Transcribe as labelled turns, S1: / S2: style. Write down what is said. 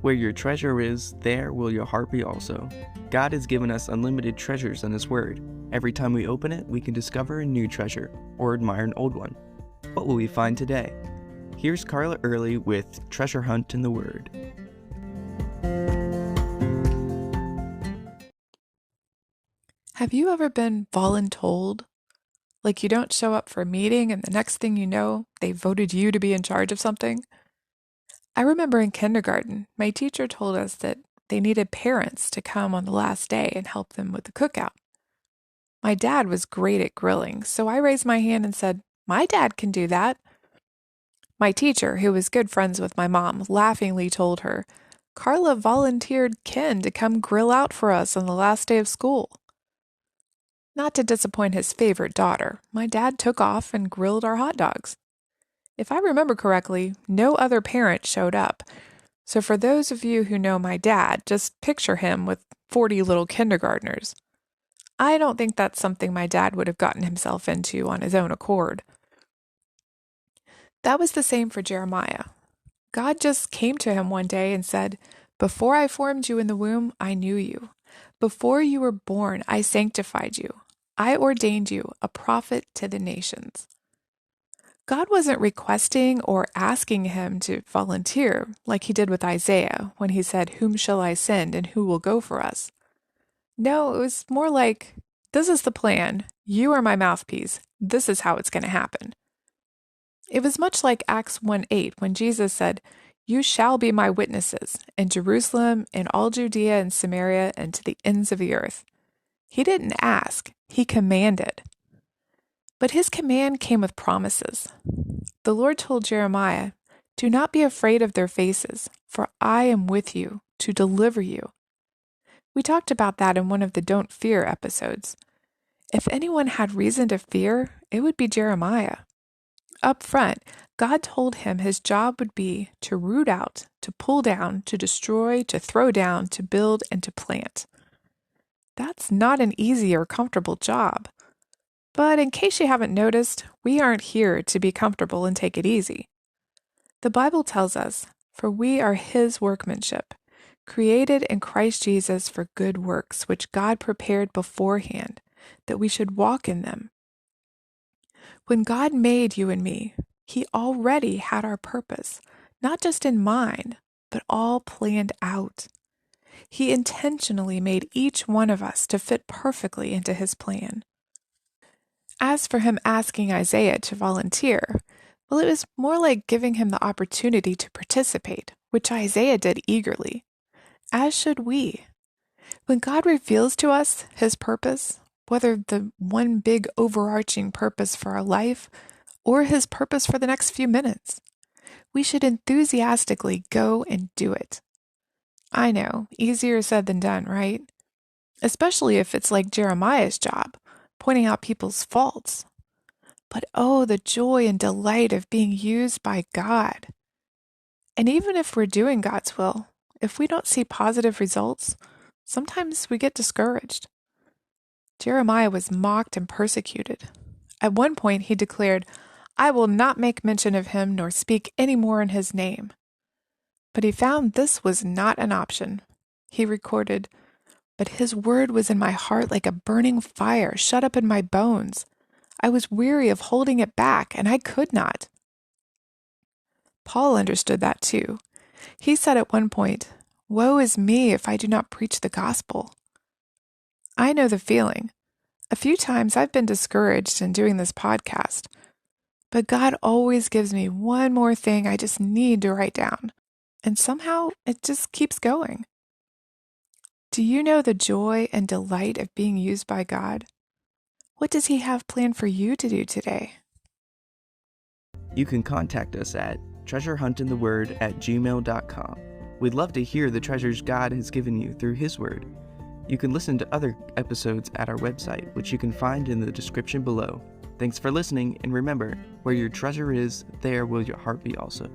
S1: Where your treasure is, there will your heart be also. God has given us unlimited treasures in His Word. Every time we open it, we can discover a new treasure or admire an old one. What will we find today? Here's Carla Early with Treasure Hunt in the Word.
S2: Have you ever been voluntold? Like you don't show up for a meeting and the next thing you know, they voted you to be in charge of something? I remember in kindergarten, my teacher told us that they needed parents to come on the last day and help them with the cookout. My dad was great at grilling, so I raised my hand and said, "My dad can do that." My teacher, who was good friends with my mom, laughingly told her, "Carla volunteered Ken to come grill out for us on the last day of school." Not to disappoint his favorite daughter, my dad took off and grilled our hot dogs. If I remember correctly, no other parent showed up. So for those of you who know my dad, just picture him with 40 little kindergartners. I don't think that's something my dad would have gotten himself into on his own accord. That was the same for Jeremiah. God just came to him one day and said, "Before I formed you in the womb, I knew you. Before you were born, I sanctified you. I ordained you a prophet to the nations." God wasn't requesting or asking him to volunteer like he did with Isaiah when he said, "Whom shall I send and who will go for us?" No, it was more like, "This is the plan. You are my mouthpiece. This is how it's going to happen." It was much like Acts 1:8 when Jesus said, "You shall be my witnesses in Jerusalem, in all Judea and Samaria, and to the ends of the earth." He didn't ask, he commanded. But his command came with promises. The Lord told Jeremiah, "Do not be afraid of their faces, for I am with you to deliver you." We talked about that in one of the Don't Fear episodes. If anyone had reason to fear, it would be Jeremiah. Up front, God told him his job would be to root out, to pull down, to destroy, to throw down, to build, and to plant. That's not an easy or comfortable job. But in case you haven't noticed, we aren't here to be comfortable and take it easy. The Bible tells us, "For we are His workmanship, created in Christ Jesus for good works, which God prepared beforehand, that we should walk in them." When God made you and me, He already had our purpose, not just in mind, but all planned out. He intentionally made each one of us to fit perfectly into His plan. As for him asking Isaiah to volunteer, well, it was more like giving him the opportunity to participate, which Isaiah did eagerly. As should we. When God reveals to us His purpose, whether the one big overarching purpose for our life or His purpose for the next few minutes, we should enthusiastically go and do it. I know, easier said than done, right? Especially if it's like Jeremiah's job, pointing out people's faults. But oh, the joy and delight of being used by God. And even if we're doing God's will, if we don't see positive results, sometimes we get discouraged. Jeremiah was mocked and persecuted. At one point, he declared, "I will not make mention of him nor speak any more in his name." But he found this was not an option. He recorded, "But his word was in my heart like a burning fire shut up in my bones. I was weary of holding it back, and I could not." Paul understood that too. He said at one point, "Woe is me if I do not preach the gospel." I know the feeling. A few times I've been discouraged in doing this podcast, but God always gives me one more thing I just need to write down, and somehow it just keeps going. Do you know the joy and delight of being used by God? What does He have planned for you to do today?
S1: You can contact us at treasurehuntintheword@gmail.com. We'd love to hear the treasures God has given you through His Word. You can listen to other episodes at our website, which you can find in the description below. Thanks for listening, and remember, where your treasure is, there will your heart be also.